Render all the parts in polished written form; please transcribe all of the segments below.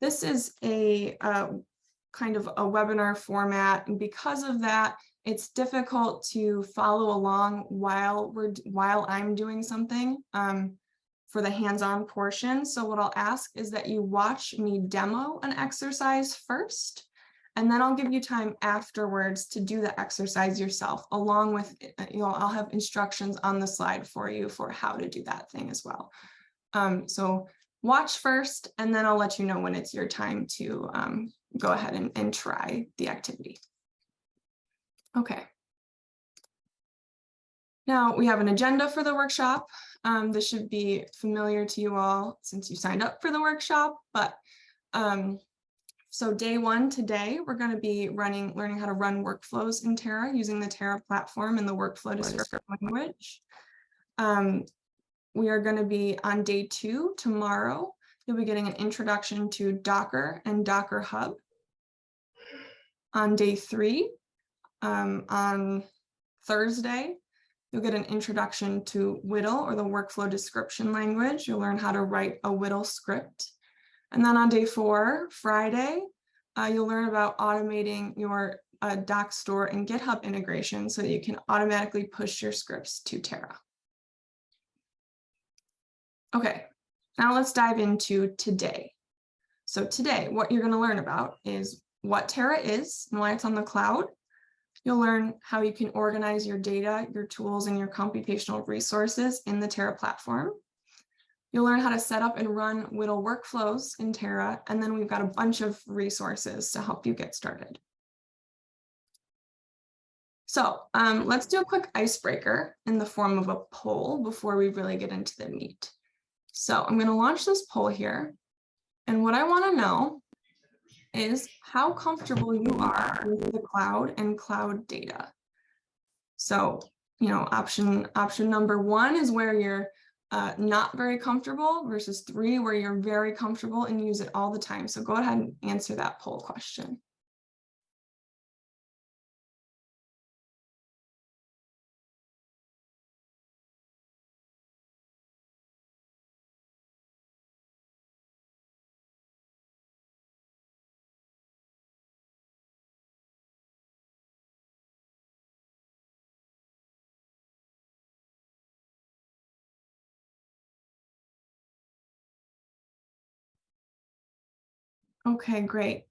this is a kind of a webinar format, and because of that, it's difficult to follow along while I'm doing something for the hands-on portion. So what I'll ask is that you watch me demo an exercise first, and then I'll give you time afterwards to do the exercise yourself, along with, I'll have instructions on the slide for you for how to do that thing as well. So watch first, and then I'll let you know when it's your time to go ahead and try the activity. Okay. Now we have an agenda for the workshop. This should be familiar to you all since you signed up for the workshop, but so day one today, we're going to be learning how to run workflows in Terra using the Terra platform and the workflow description language. We are going to be on day 2 tomorrow. You'll be getting an introduction to Docker and Docker Hub. On day 3, on Thursday, you'll get an introduction to WDL, or the workflow description language. You'll learn how to write a WDL script. And then on day 4, Friday, you'll learn about automating your doc store and GitHub integration so that you can automatically push your scripts to Terra. Okay, now let's dive into today. So today, what you're going to learn about is what Terra is and why it's on the cloud. You'll learn how you can organize your data, your tools, and your computational resources in the Terra platform. You'll learn how to set up and run WDL workflows in Terra, and then we've got a bunch of resources to help you get started. So let's do a quick icebreaker in the form of a poll before we really get into the meat. So I'm going to launch this poll here, and what I want to know is how comfortable you are with the cloud and cloud data. So, option number 1 is where you're not very comfortable, versus 3 where you're very comfortable and use it all the time. So go ahead and answer that poll question. Okay, great.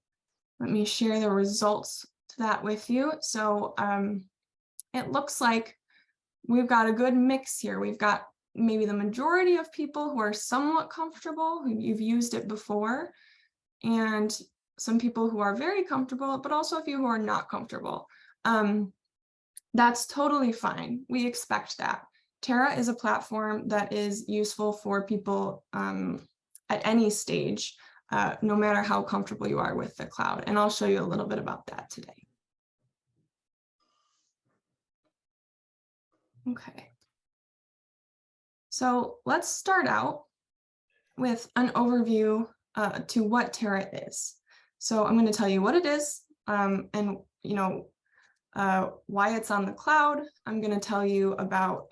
Let me share the results to that with you. So it looks like we've got a good mix here. We've got maybe the majority of people who are somewhat comfortable, who you've used it before, and some people who are very comfortable, but also a few who are not comfortable. That's totally fine. We expect that. Terra is a platform that is useful for people at any stage, no matter how comfortable you are with the cloud. And I'll show you a little bit about that today. Okay. So let's start out with an overview to what Terra is. So I'm going to tell you what it is, and why it's on the cloud. I'm going to tell you about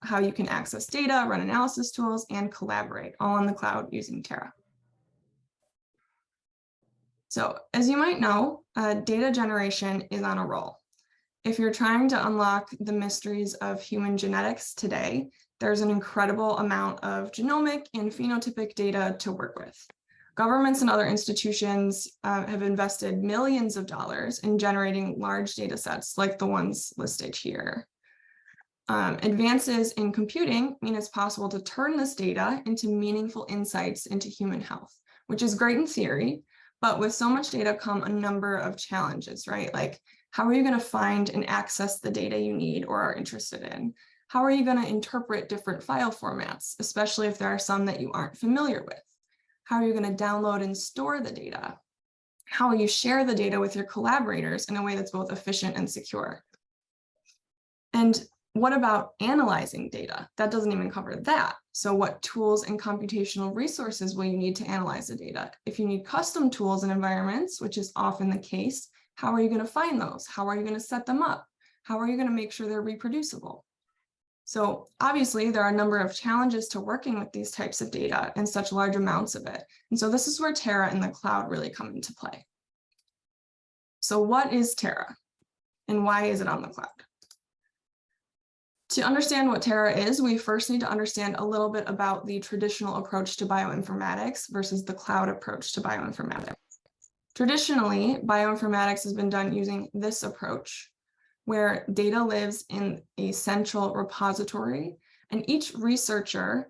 how you can access data, run analysis tools, and collaborate, all on the cloud using Terra. So as you might know, data generation is on a roll. If you're trying to unlock the mysteries of human genetics today, there's an incredible amount of genomic and phenotypic data to work with. Governments and other institutions have invested millions of dollars in generating large data sets like the ones listed here. Advances in computing mean it's possible to turn this data into meaningful insights into human health, which is great in theory, but with so much data come a number of challenges, right? Like, how are you going to find and access the data you need or are interested in? How are you going to interpret different file formats, especially if there are some that you aren't familiar with? How are you going to download and store the data? How will you share the data with your collaborators in a way that's both efficient and secure? And what about analyzing data? That doesn't even cover that. So what tools and computational resources will you need to analyze the data? If you need custom tools and environments, which is often the case, how are you going to find those? How are you going to set them up? How are you going to make sure they're reproducible? So obviously there are a number of challenges to working with these types of data and such large amounts of it. And so this is where Terra and the cloud really come into play. So what is Terra and why is it on the cloud? To understand what Terra is, we first need to understand a little bit about the traditional approach to bioinformatics versus the cloud approach to bioinformatics. Traditionally, bioinformatics has been done using this approach, where data lives in a central repository, and each researcher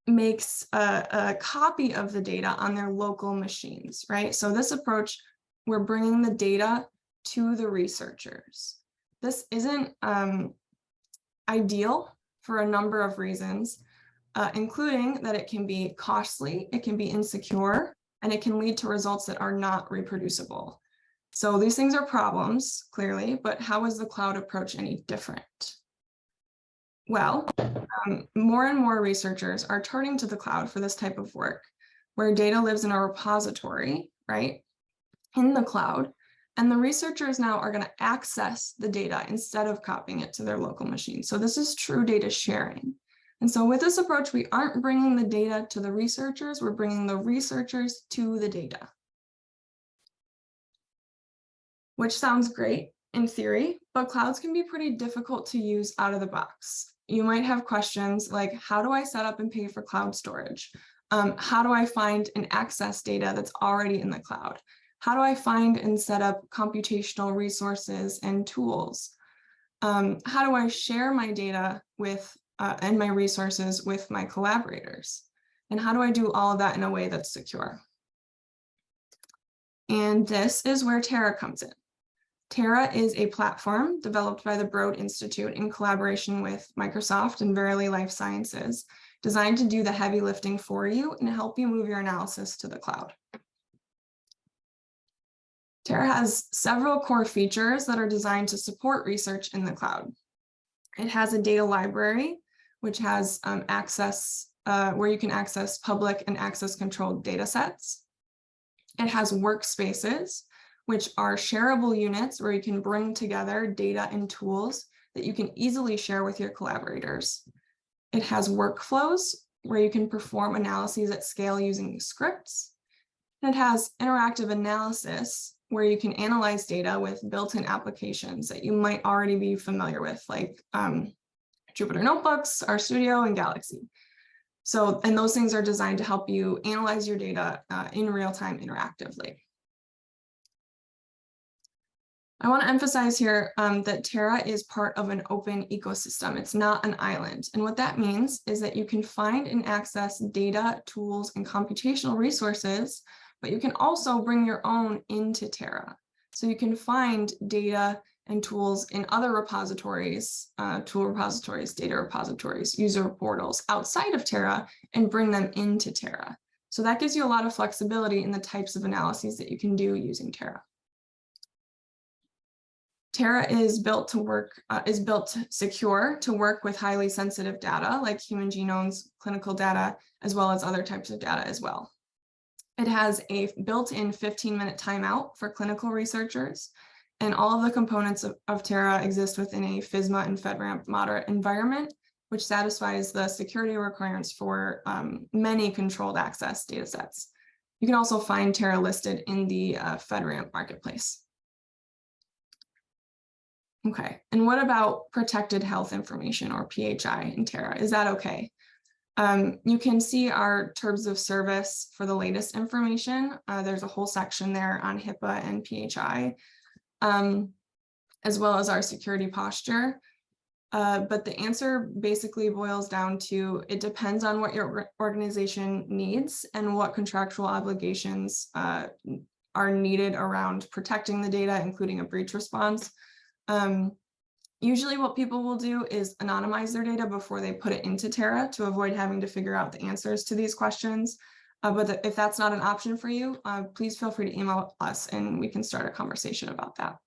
makes a copy of the data on their local machines, right? So this approach, we're bringing the data to the researchers. This isn't ideal for a number of reasons, including that it can be costly, it can be insecure, and it can lead to results that are not reproducible. So these things are problems, clearly, but how is the cloud approach any different? Well, more and more researchers are turning to the cloud for this type of work, where data lives in a repository, right, in the cloud, and the researchers now are going to access the data instead of copying it to their local machine. So this is true data sharing. And so with this approach, we aren't bringing the data to the researchers, we're bringing the researchers to the data. Which sounds great in theory, but clouds can be pretty difficult to use out of the box. You might have questions like, how do I set up and pay for cloud storage? How do I find and access data that's already in the cloud? How do I find and set up computational resources and tools? How do I share my data with and my resources with my collaborators? And how do I do all of that in a way that's secure? And this is where Terra comes in. Terra is a platform developed by the Broad Institute in collaboration with Microsoft and Verily Life Sciences, designed to do the heavy lifting for you and help you move your analysis to the cloud. Terra has several core features that are designed to support research in the cloud. It has a data library, which has access, where you can access public and access controlled data sets. It has workspaces, which are shareable units where you can bring together data and tools that you can easily share with your collaborators. It has workflows where you can perform analyses at scale using scripts. And it has interactive analysis where you can analyze data with built-in applications that you might already be familiar with, like Jupyter Notebooks, RStudio, and Galaxy. So, and those things are designed to help you analyze your data in real time interactively. I want to emphasize here that Terra is part of an open ecosystem. It's not an island. And what that means is that you can find and access data, tools, and computational resources, but you can also bring your own into Terra. So you can find data and tools in other repositories, tool repositories, data repositories, user portals outside of Terra and bring them into Terra. So that gives you a lot of flexibility in the types of analyses that you can do using Terra. Terra is built to work, secure to work with highly sensitive data like human genomes, clinical data, as well as other types of data as well. It has a built-in 15-minute timeout for clinical researchers, and all of the components of Terra exist within a FSMA and FedRAMP moderate environment, which satisfies the security requirements for many controlled access datasets. You can also find Terra listed in the FedRAMP marketplace. Okay, and what about protected health information or PHI in Terra? Is that okay? You can see our terms of service for the latest information. There's a whole section there on HIPAA and PHI, as well as our security posture. But the answer basically boils down to, it depends on what your organization needs and what contractual obligations are needed around protecting the data, including a breach response. Usually what people will do is anonymize their data before they put it into Terra to avoid having to figure out the answers to these questions. But if that's not an option for you, please feel free to email us and we can start a conversation about that.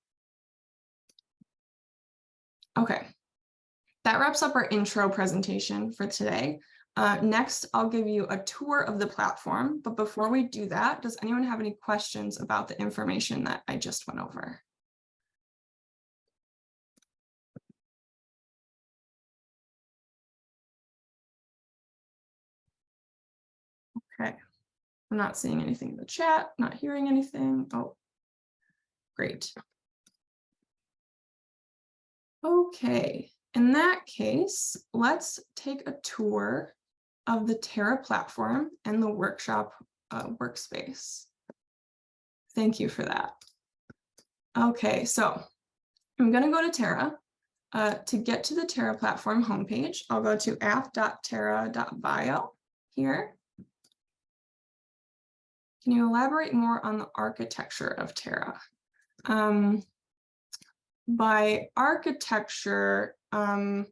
Okay, that wraps up our intro presentation for today. Next, I'll give you a tour of the platform. But before we do that, does anyone have any questions about the information that I just went over? Okay, I'm not seeing anything in the chat, not hearing anything. Oh, great. Okay, in that case, let's take a tour of the Terra platform and the workshop workspace. Thank you for that. Okay, so I'm going to go to Terra. To get to the Terra platform homepage, I'll go to app.terra.bio here. Can you elaborate more on the architecture of Terra? By architecture, I'm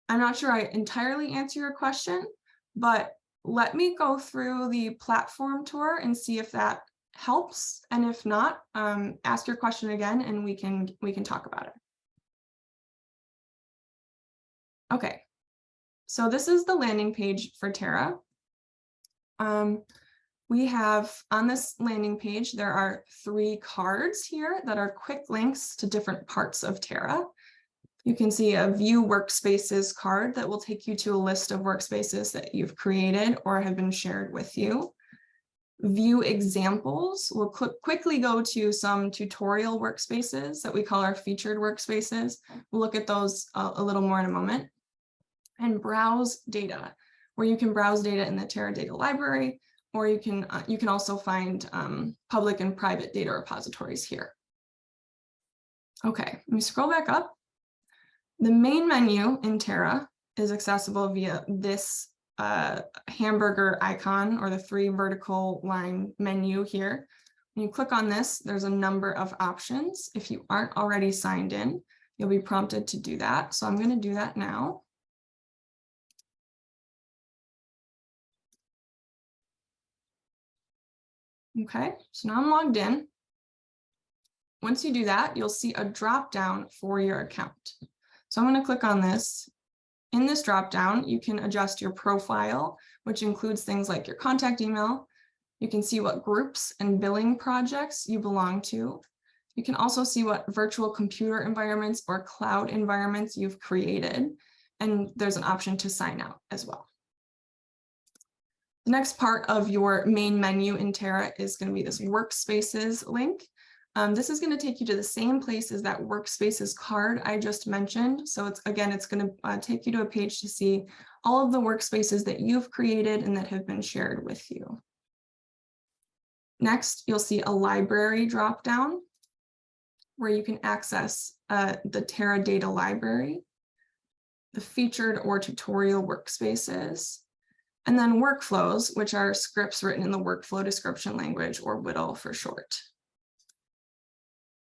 not sure I entirely answer your question, but let me go through the platform tour and see if that helps. And if not, ask your question again and we can talk about it. Okay, so this is the landing page for Terra. We have on this landing page, there are 3 cards here that are quick links to different parts of Terra. You can see a view workspaces card that will take you to a list of workspaces that you've created or have been shared with you. View examples will quickly go to some tutorial workspaces that we call our featured workspaces. We'll look at those a little more in a moment. And browse data, where you can browse data in the Terra data library, or you can also find public and private data repositories here. Okay, let me scroll back up. The main menu in Terra is accessible via this hamburger icon or the 3 vertical line menu here. When you click on this, there's a number of options. If you aren't already signed in, you'll be prompted to do that. So I'm going to do that now. Okay, so now I'm logged in. Once you do that, you'll see a drop down for your account. So I'm going to click on this. In this drop down, you can adjust your profile, which includes things like your contact email. You can see what groups and billing projects you belong to. You can also see what virtual computer environments or cloud environments you've created. And there's an option to sign out as well. The next part of your main menu in Terra is going to be this workspaces link. This is going to take you to the same place as that workspaces card I just mentioned. So it's going to take you to a page to see all of the workspaces that you've created and that have been shared with you. Next, you'll see a library dropdown where you can access the Terra data library, the featured or tutorial workspaces, and then workflows, which are scripts written in the workflow description language, or WDL for short.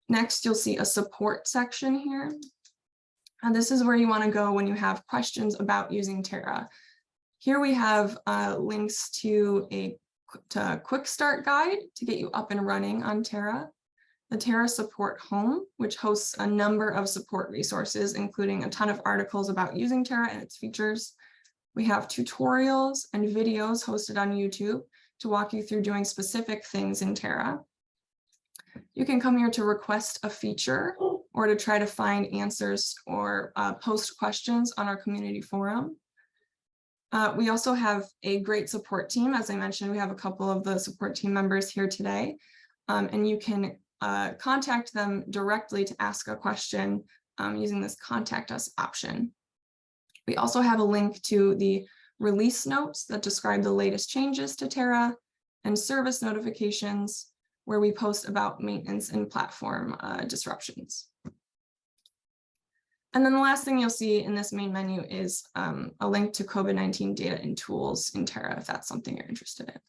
Next, you'll see a support section here. And this is where you want to go when you have questions about using Terra. Here we have links to a quick start guide to get you up and running on Terra. The Terra support home, which hosts a number of support resources, including a ton of articles about using Terra and its features. We have tutorials and videos hosted on YouTube to walk you through doing specific things in Terra. You can come here to request a feature or to try to find answers or post questions on our community forum. We also have a great support team. As I mentioned, we have a couple of the support team members here today, and you can contact them directly to ask a question using this contact us option. We also have a link to the release notes that describe the latest changes to Terra and service notifications, where we post about maintenance and platform disruptions. And then the last thing you'll see in this main menu is a link to COVID-19 data and tools in Terra, if that's something you're interested in.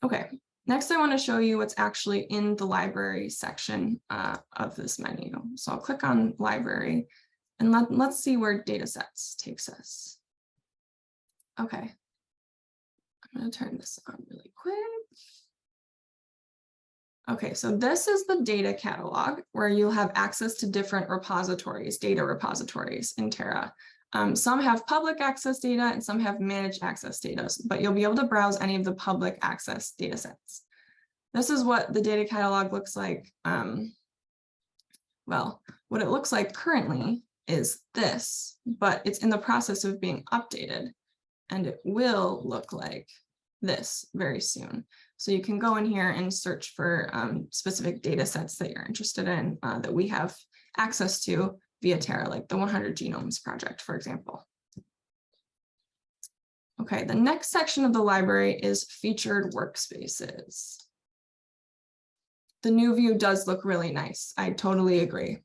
Okay, next I want to show you what's actually in the library section of this menu. So I'll click on library and let's see where datasets takes us. Okay, I'm going to turn this on really quick. Okay, so this is the data catalog where you'll have access to different repositories, data repositories in Terra. Some have public access data and some have managed access data, but you'll be able to browse any of the public access data sets. This is what the data catalog looks like. Well, what it looks like currently is this, but it's in the process of being updated. and it will look like this very soon. So you can go in here and search for specific data sets that you're interested in that we have access to via Terra, like the 100 Genomes Project, for example. Okay, the next section of the library is featured workspaces. The new view does look really nice. I totally agree.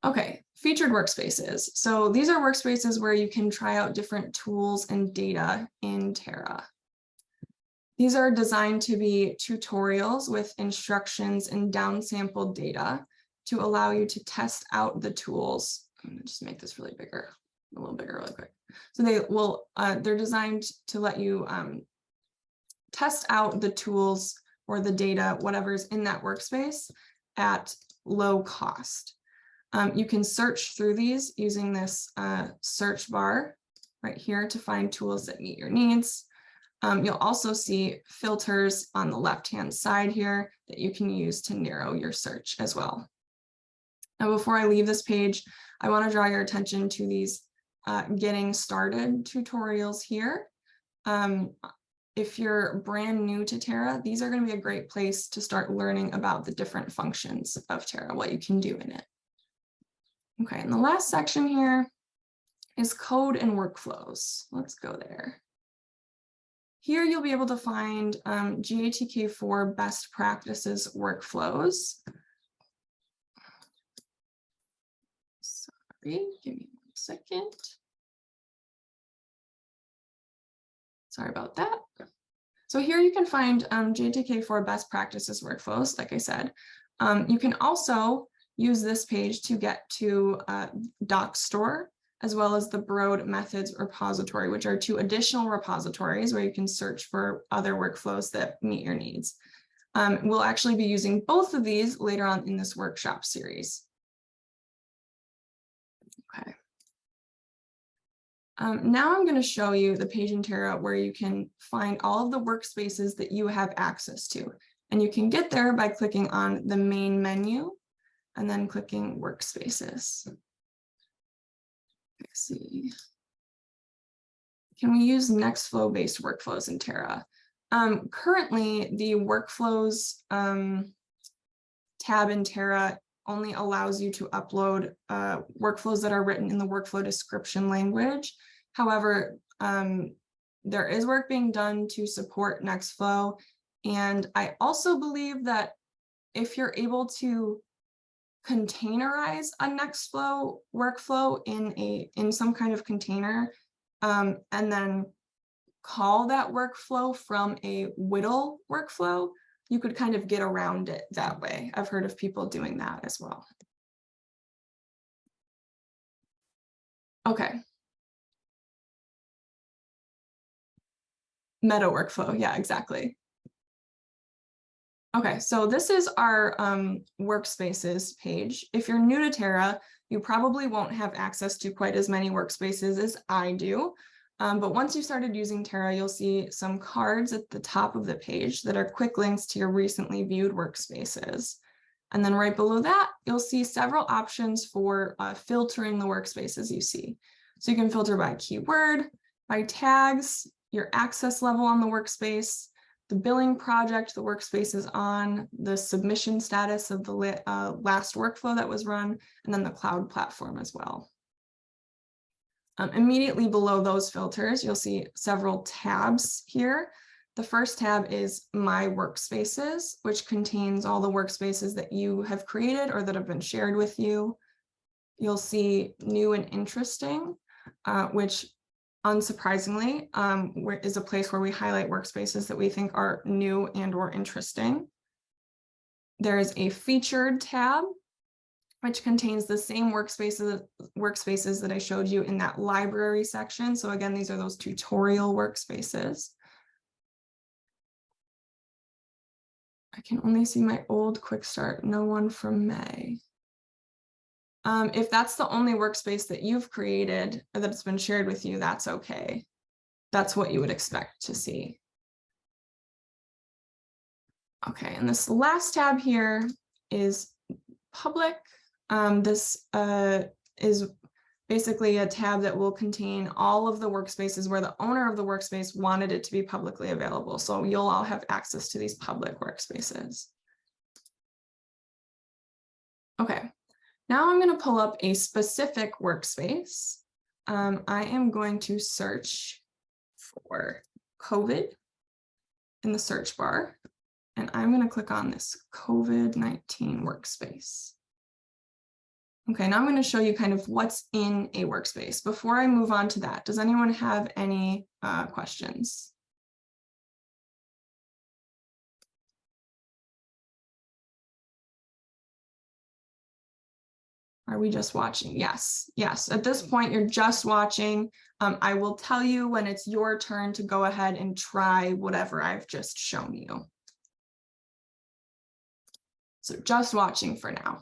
Okay, featured workspaces. So these are workspaces where you can try out different tools and data in Terra. These are designed to be tutorials with instructions and downsampled data to allow you to test out the tools. I'm gonna just make this really bigger, a little bigger really quick. So they're designed to let you test out the tools or the data, whatever's in that workspace at low cost. You can search through these using this search bar right here to find tools that meet your needs. You'll also see filters on the left-hand side here that you can use to narrow your search as well. Now, before I leave this page, I want to draw your attention to these getting started tutorials here. If you're brand new to Terra, these are going to be a great place to start learning about the different functions of Terra, what you can do in it. Okay, and the last section here is code and workflows. Let's go there. Here you'll be able to find GATK4 best practices workflows. Sorry, give me 1 second. Sorry about that. So here you can find GATK4 best practices workflows, like I said. You can also use this page to get to DocStore, as well as the Broad Methods repository, which are 2 additional repositories where you can search for other workflows that meet your needs. We'll actually be using both of these later on in this workshop series. Okay. Now I'm going to show you the page in Terra where you can find all of the workspaces that you have access to. And you can get there by clicking on the main menu and then clicking workspaces. Let's see. Can we use Nextflow based workflows in Terra? Currently, the workflows tab in Terra only allows you to upload workflows that are written in the workflow description language. However, there is work being done to support Nextflow. And I also believe that if you're able to containerize a Nextflow workflow in some kind of container, and then call that workflow from a WDL workflow, you could kind of get around it that way. I've heard of people doing that as well. Okay. Meta workflow, yeah, exactly. Okay, so this is our workspaces page. If you're new to Terra, you probably won't have access to quite as many workspaces as I do. But once you started using Terra, you'll see some cards at the top of the page that are quick links to your recently viewed workspaces. And then right below that, you'll see several options for filtering the workspaces you see. So you can filter by keyword, by tags, your access level on the workspace, the billing project the workspace is on, the submission status of the last workflow that was run, and then the cloud platform as well. Immediately below those filters, you'll see several tabs here. The first tab is My Workspaces, which contains all the workspaces that you have created or that have been shared with you. You'll see New and Interesting, which unsurprisingly is a place where we highlight workspaces that we think are new and or interesting. There is a Featured tab, which contains the same workspaces that I showed you in that library section. So again, these are those tutorial workspaces. I can only see my old quick start, no one from May. If that's the only workspace that you've created or that's been shared with you, that's okay. That's what you would expect to see. Okay, and this last tab here is public. This is basically a tab that will contain all of the workspaces where the owner of the workspace wanted it to be publicly available. So you'll all have access to these public workspaces. Okay, now I'm going to pull up a specific workspace. I am going to search for COVID in the search bar, and I'm going to click on this COVID-19 workspace. Okay, now I'm going to show you kind of what's in a workspace. Before I move on to that, does anyone have any questions? Are we just watching? Yes, yes. At this point, you're just watching. I will tell you when it's your turn to go ahead and try whatever I've just shown you. So just watching for now.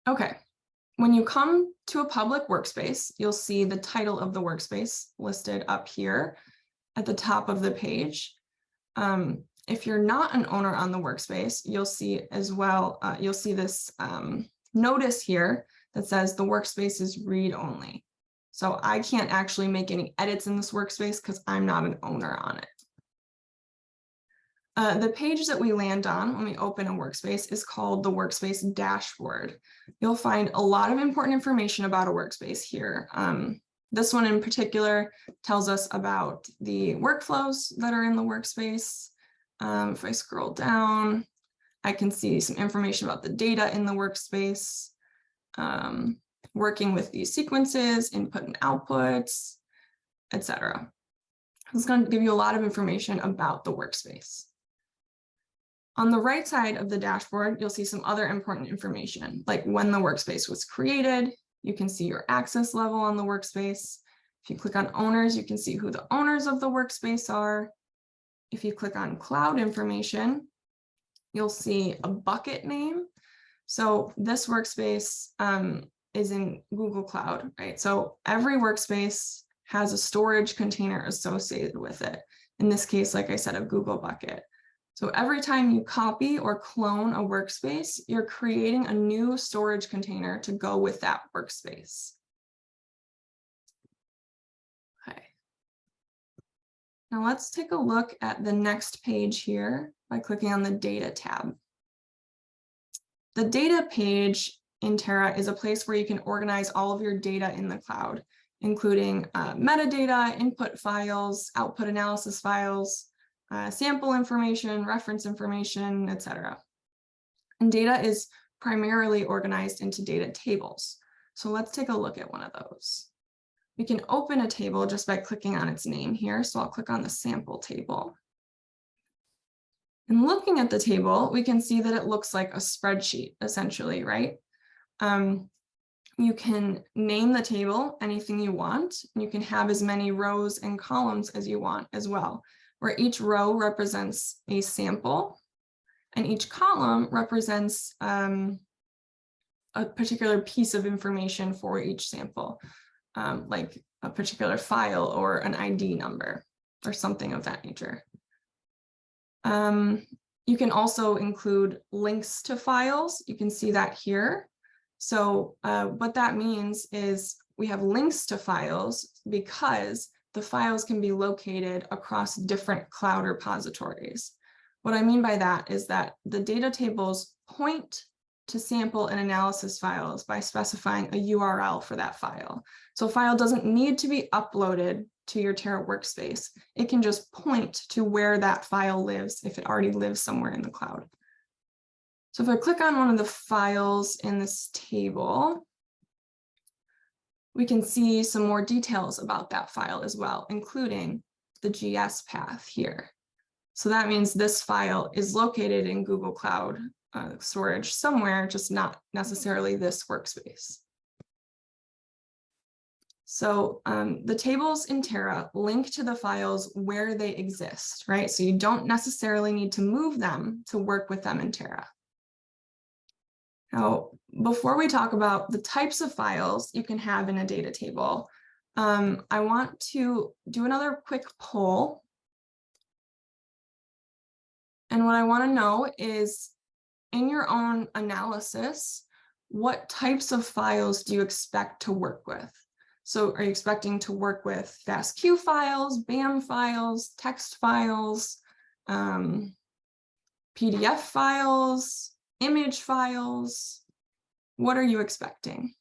Okay, when you come to a public workspace, you'll see the title of the workspace listed up here at the top of the page. If you're not an owner on the workspace, you'll see as well, you'll see this notice here that says the workspace is read only. So I can't actually make any edits in this workspace because I'm not an owner on it. The page that we land on when we open a workspace is called the workspace dashboard. You'll find a lot of important information about a workspace here. This one in particular tells us about the workflows that are in the workspace. If I scroll down, I can see some information about the data in the workspace, working with these sequences, input and outputs, etc. It's going to give you a lot of information about the workspace. On the right side of the dashboard, you'll see some other important information, like when the workspace was created. You can see your access level on the workspace. If you click on owners, you can see who the owners of the workspace are. If you click on cloud information, you'll see a bucket name. So this workspace is in Google Cloud, right? So every workspace has a storage container associated with it. In this case, like I said, a Google bucket. So every time you copy or clone a workspace, you're creating a new storage container to go with that workspace. Okay. Now let's take a look at the next page here by clicking on the data tab. The data page in Terra is a place where you can organize all of your data in the cloud, including metadata, input files, output analysis files, sample information, reference information, etc. And data is primarily organized into data tables. So let's take a look at one of those. We can open a table just by clicking on its name here. So I'll click on the sample table. And looking at the table, we can see that it looks like a spreadsheet, essentially, right? You can name the table anything you want. You can have as many rows and columns as you want as well, where each row represents a sample and each column represents a particular piece of information for each sample, like a particular file or an ID number or something of that nature. You can also include links to files. You can see that here. So what that means is we have links to files because the files can be located across different cloud repositories. What I mean by that is that the data tables point to sample and analysis files by specifying a URL for that file. So a file doesn't need to be uploaded to your Terra workspace. It can just point to where that file lives if it already lives somewhere in the cloud. So if I click on one of the files in this table, we can see some more details about that file as well, including the GS path here. So that means this file is located in Google Cloud storage somewhere, just not necessarily this workspace. So the tables in Terra link to the files where they exist, right? So you don't necessarily need to move them to work with them in Terra. Now, before we talk about the types of files you can have in a data table, I want to do another quick poll. And what I want to know is, in your own analysis, what types of files do you expect to work with? So are you expecting to work with FASTQ files, BAM files, text files, PDF files, image files? What are you expecting?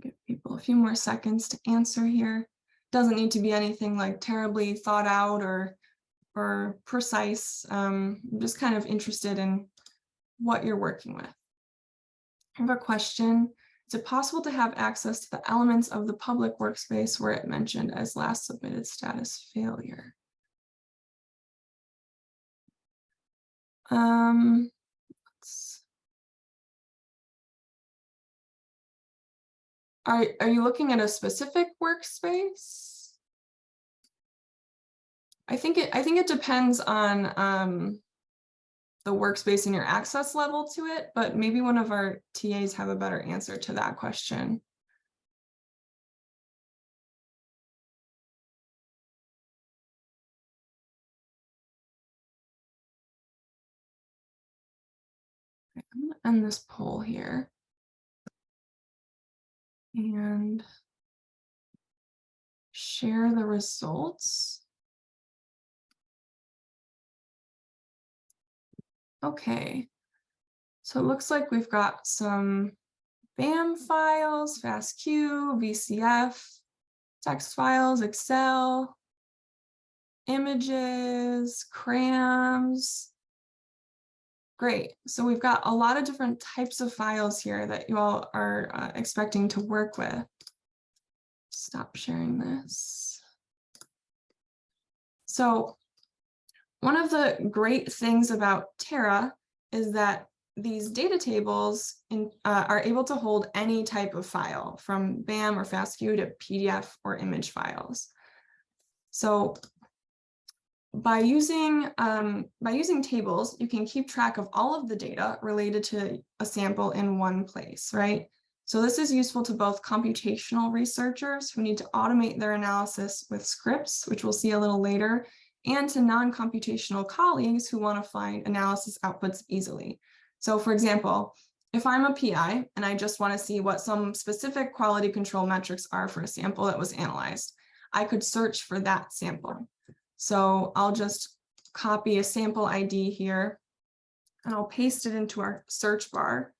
Give people a few more seconds to answer here. Doesn't need to be anything like terribly thought out or precise. I'm just kind of interested in what you're working with. I have a question. Is it possible to have access to the elements of the public workspace where it mentioned as last submitted status failure? Are you looking at a specific workspace? I think it depends on the workspace and your access level to it, but maybe one of our TAs have a better answer to that question. I'm going to end this poll here and share the results. Okay, so it looks like we've got some BAM files, FASTQ, VCF, text files, Excel, images, crayons. Great. So we've got a lot of different types of files here that you all are expecting to work with. Stop sharing this. So one of the great things about Terra is that these data tables are able to hold any type of file, from BAM or FASTQ to PDF or image files. So by using tables, you can keep track of all of the data related to a sample in one place, right? So this is useful to both computational researchers who need to automate their analysis with scripts, which we'll see a little later, and to non-computational colleagues who want to find analysis outputs easily. So for example, if I'm a PI and I just want to see what some specific quality control metrics are for a sample that was analyzed, I could search for that sample. So I'll just copy a sample ID here and I'll paste it into our search bar.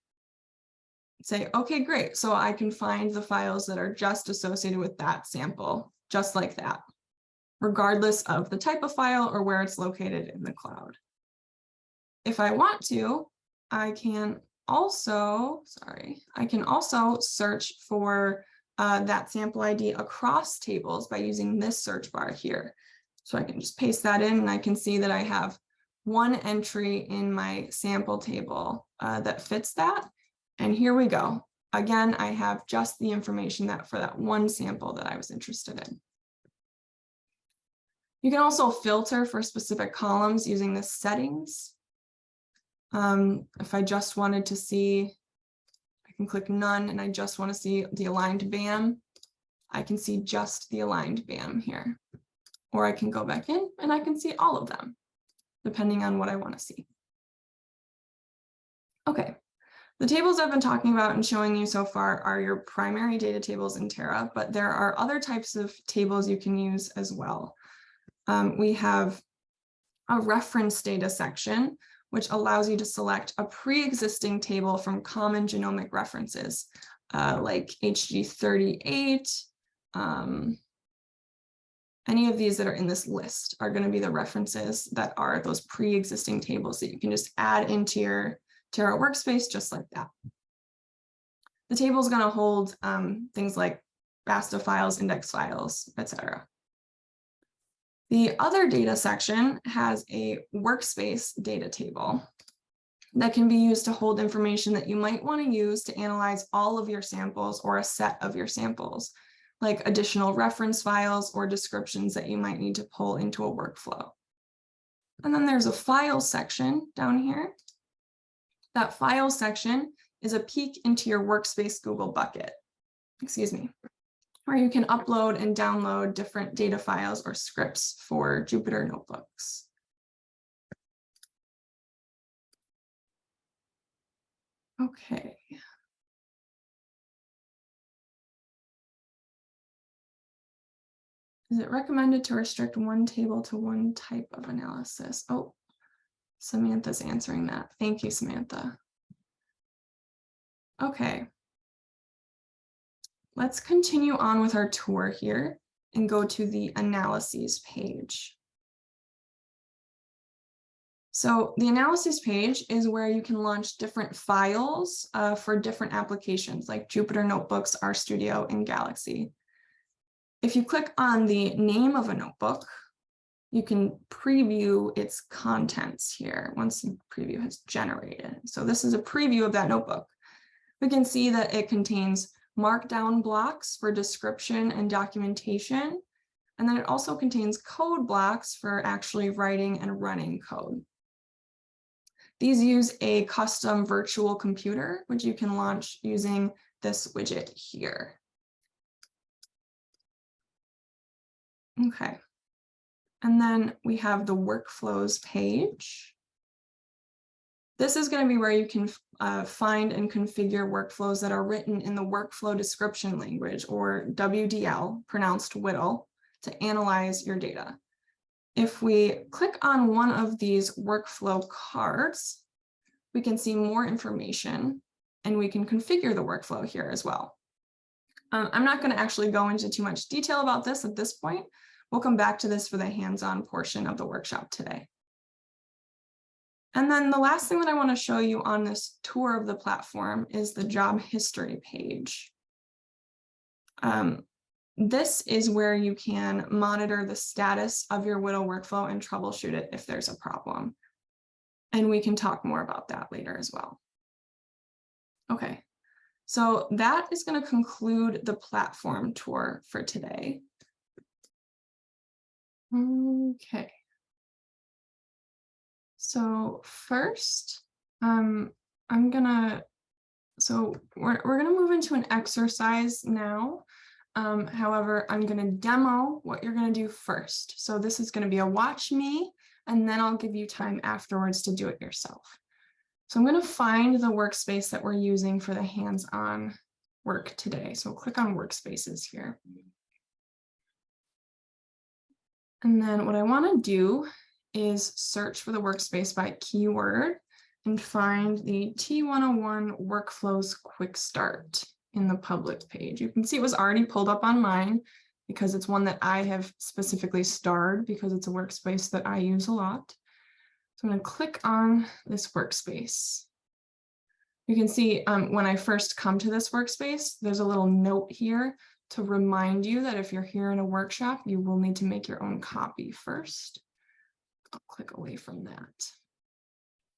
Say, okay, great. So I can find the files that are just associated with that sample, just like that, regardless of the type of file or where it's located in the cloud. If I want to, I can also search for that sample ID across tables by using this search bar here. So I can just paste that in and I can see that I have one entry in my sample table that fits that. And here we go. Again, I have just the information that for that one sample that I was interested in. You can also filter for specific columns using the settings. If I just wanted to see, I can click none and I just want to see the aligned BAM. I can see just the aligned BAM here. Or I can go back in and I can see all of them, depending on what I want to see. Okay, the tables I've been talking about and showing you so far are your primary data tables in Terra, but there are other types of tables you can use as well. We have a reference data section, which allows you to select a pre-existing table from common genomic references, like HG38. Any of these that are in this list are going to be the references that are those pre-existing tables that you can just add into your Terra workspace just like that. The table is going to hold things like FASTA files, index files, etc. The other data section has a workspace data table that can be used to hold information that you might want to use to analyze all of your samples or a set of your samples. like additional reference files or descriptions that you might need to pull into a workflow. And then there's a file section down here. That file section is a peek into your workspace Google bucket, where you can upload and download different data files or scripts for Jupyter notebooks. Okay. Is it recommended to restrict one table to one type of analysis? Oh, Samantha's answering that. Thank you, Samantha. Okay. Let's continue on with our tour here and go to the analyses page. So the analysis page is where you can launch different files for different applications like Jupyter Notebooks, RStudio, and Galaxy. If you click on the name of a notebook, you can preview its contents here once the preview has generated. So this is a preview of that notebook. We can see that it contains markdown blocks for description and documentation. And then it also contains code blocks for actually writing and running code. These use a custom virtual computer, which you can launch using this widget here. Okay. And then we have the workflows page. This is going to be where you can find and configure workflows that are written in the workflow description language, or WDL, pronounced WDL, to analyze your data. If we click on one of these workflow cards, we can see more information and we can configure the workflow here as well. I'm not going to actually go into too much detail about this at this point. We'll come back to this for the hands-on portion of the workshop today. And then the last thing that I want to show you on this tour of the platform is the job history page. This is where you can monitor the status of your WDL workflow and troubleshoot it if there's a problem. And we can talk more about that later as well. Okay, so that is going to conclude the platform tour for today. Okay. So first, we're gonna move into an exercise now. However, I'm gonna demo what you're gonna do first. So this is gonna be a watch me, and then I'll give you time afterwards to do it yourself. So I'm gonna find the workspace that we're using for the hands-on work today. So click on workspaces here. And then what I wanna do is search for the workspace by keyword and find the T101 Workflows Quick Start in the public page. You can see it was already pulled up on mine because it's one that I have specifically starred because it's a workspace that I use a lot. So I'm going to click on this workspace. You can see when I first come to this workspace, there's a little note here to remind you that if you're here in a workshop, you will need to make your own copy first. I'll click away from that.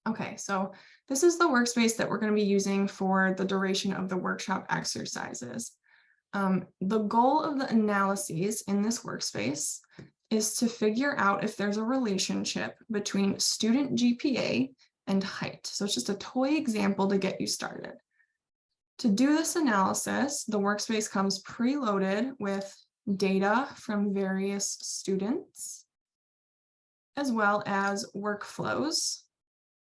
Okay, so this is the workspace that we're going to be using for the duration of the workshop exercises. The goal of the analyses in this workspace is to figure out if there's a relationship between student GPA and height. So it's just a toy example to get you started. To do this analysis, the workspace comes preloaded with data from various students, as well as workflows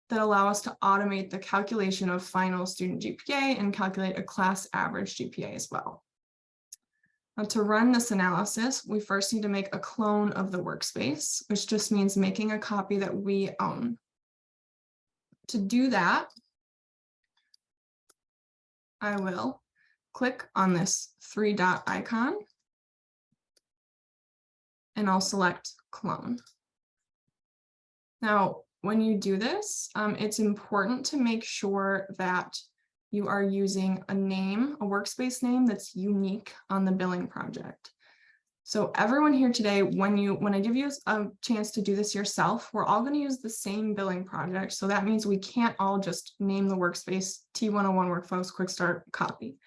that allow us to automate the calculation of final student GPA and calculate a class average GPA as well. Now, to run this analysis, we first need to make a clone of the workspace, which just means making a copy that we own. To do that, I will click on this 3-dot icon and I'll select clone. Now, when you do this, it's important to make sure that you are using a name, a workspace name that's unique on the billing project. So everyone here today, when I give you a chance to do this yourself, we're all going to use the same billing project. So that means we can't all just name the workspace T101 Workflows Quick Start copy.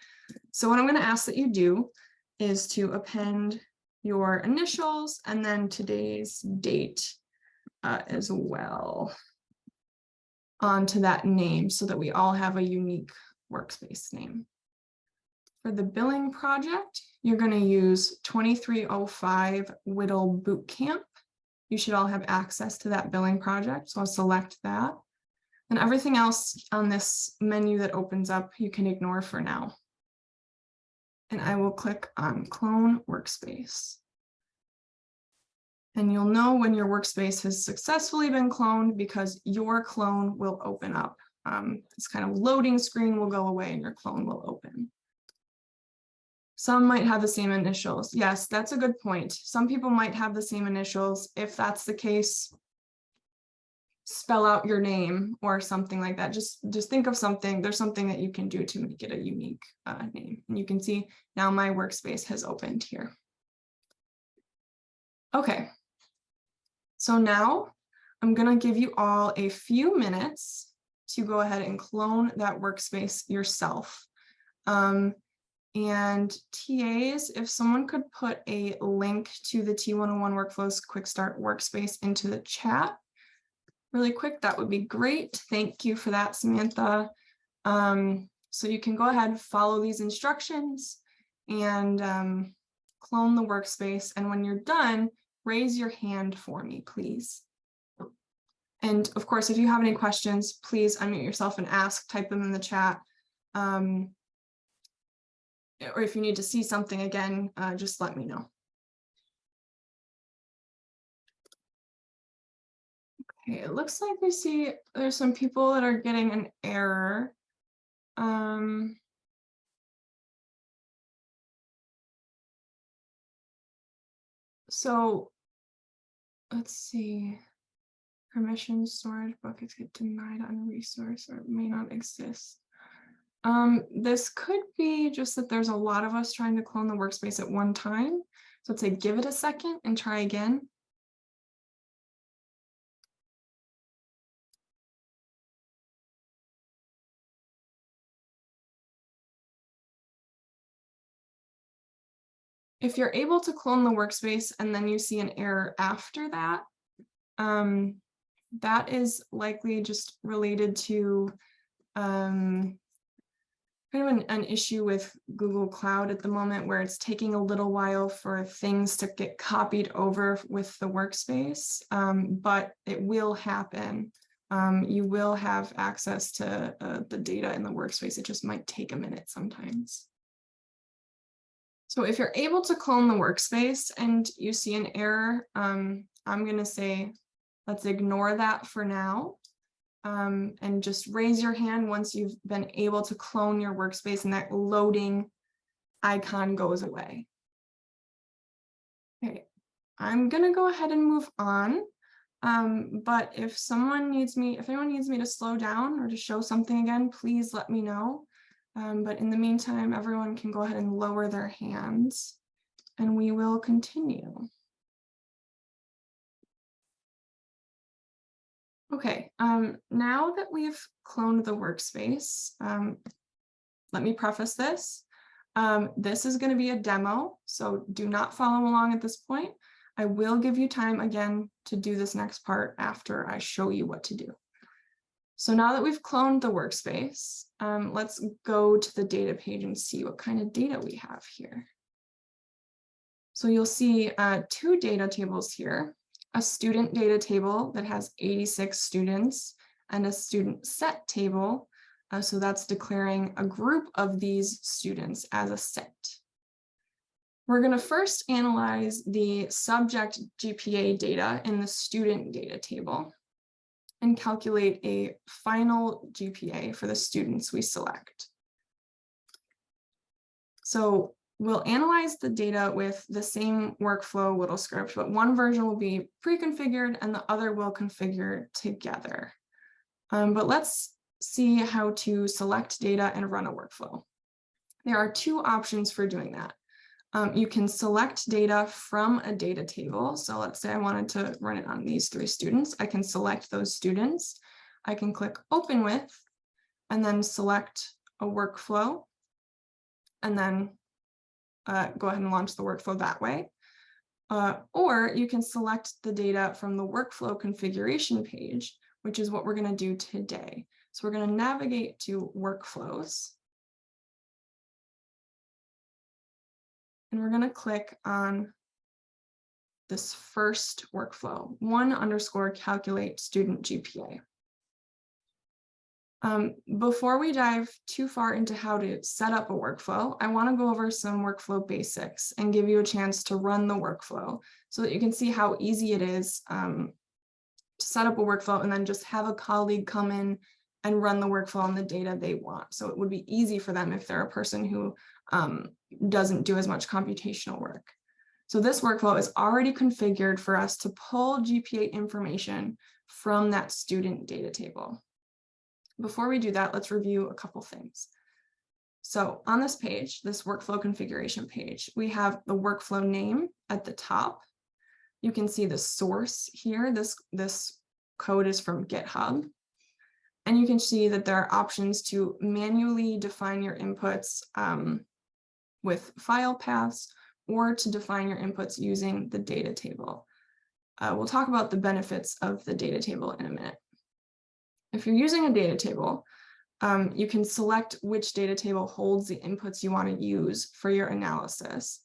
So what I'm going to ask that you do is to append your initials and then today's date as well onto that name so that we all have a unique workspace name. For the billing project, you're going to use 2305 WDL Bootcamp. You should all have access to that billing project, so I'll select that. And everything else on this menu that opens up, you can ignore for now. And I will click on Clone Workspace. And you'll know when your workspace has successfully been cloned because your clone will open up. This kind of loading screen will go away and your clone will open. Some might have the same initials. Yes, that's a good point. Some people might have the same initials. If that's the case, spell out your name or something like that. Just think of something. There's something that you can do to make it a unique name. And you can see now my workspace has opened here. Okay. So now I'm going to give you all a few minutes to go ahead and clone that workspace yourself. And TAs, if someone could put a link to the T101 Workflows Quick Start Workspace into the chat really quick, that would be great. Thank you for that, Samantha. So you can go ahead and follow these instructions and clone the workspace. And when you're done, raise your hand for me, please. And of course, if you have any questions, please unmute yourself and ask, type them in the chat. Or if you need to see something again, just let me know. Okay, it looks like we see there's some people that are getting an error. So let's see. Permission storage buckets get denied on a resource or may not exist. This could be just that there's a lot of us trying to clone the workspace at one time. So let's say give it a second and try again. If you're able to clone the workspace and then you see an error after that, that is likely just related to kind of an issue with Google Cloud at the moment, where it's taking a little while for things to get copied over with the workspace, but it will happen. You will have access to the data in the workspace. It just might take a minute sometimes. So if you're able to clone the workspace and you see an error, I'm going to say, let's ignore that for now. And just raise your hand once you've been able to clone your workspace and that loading icon goes away. Okay, I'm going to go ahead and move on. But if anyone needs me to slow down or to show something again, please let me know. But in the meantime, everyone can go ahead and lower their hands and we will continue. Okay, now that we've cloned the workspace, let me preface this. This is going to be a demo, so do not follow along at this point. I will give you time again to do this next part after I show you what to do. So now that we've cloned the workspace, let's go to the data page and see what kind of data we have here. So you'll see two data tables here. A student data table that has 86 students and a student set table. So that's declaring a group of these students as a set. We're going to first analyze the subject GPA data in the student data table and calculate a final GPA for the students we select. So we'll analyze the data with the same workflow WDL script, but one version will be pre-configured and the other will configure together. But let's see how to select data and run a workflow. There are two options for doing that. You can select data from a data table. So let's say I wanted to run it on these 3 students. I can select those students. I can click Open With, and then select a workflow, and then go ahead and launch the workflow that way. Or you can select the data from the workflow configuration page, which is what we're going to do today. So we're going to navigate to workflows. And we're going to click on this first workflow, 1_calculate student GPA. Before we dive too far into how to set up a workflow, I want to go over some workflow basics and give you a chance to run the workflow so that you can see how easy it is to set up a workflow and then just have a colleague come in and run the workflow on the data they want. So it would be easy for them if they're a person who doesn't do as much computational work. So this workflow is already configured for us to pull GPA information from that student data table. Before we do that, let's review a couple things. So on this page, this workflow configuration page, we have the workflow name at the top. You can see the source here. This code is from GitHub. And you can see that there are options to manually define your inputs with file paths or to define your inputs using the data table. We'll talk about the benefits of the data table in a minute. If you're using a data table, you can select which data table holds the inputs you want to use for your analysis,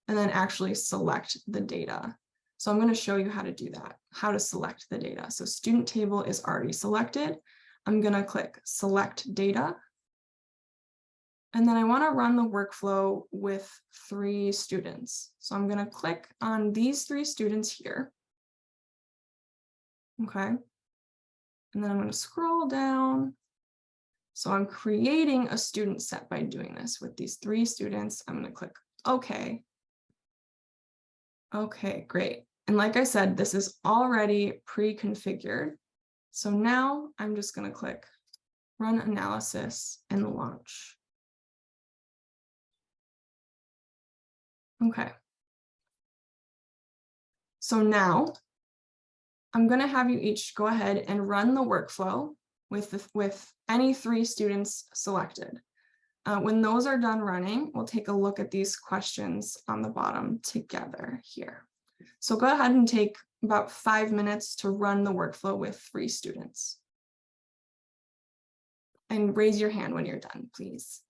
and then actually select the data. So I'm going to show you how to do that, how to select the data. So student table is already selected. I'm going to click select data. And then I want to run the workflow with 3 students. So I'm going to click on these 3 students here. Okay. And then I'm going to scroll down. So I'm creating a student set by doing this with these 3 students. I'm going to click OK. Okay, great. And like I said, this is already pre-configured. So now I'm just going to click run analysis and launch. Okay. So now I'm going to have you each go ahead and run the workflow with any 3 students selected. When those are done running, we'll take a look at these questions on the bottom together here. So go ahead and take about 5 minutes to run the workflow with 3 students. And raise your hand when you're done, please.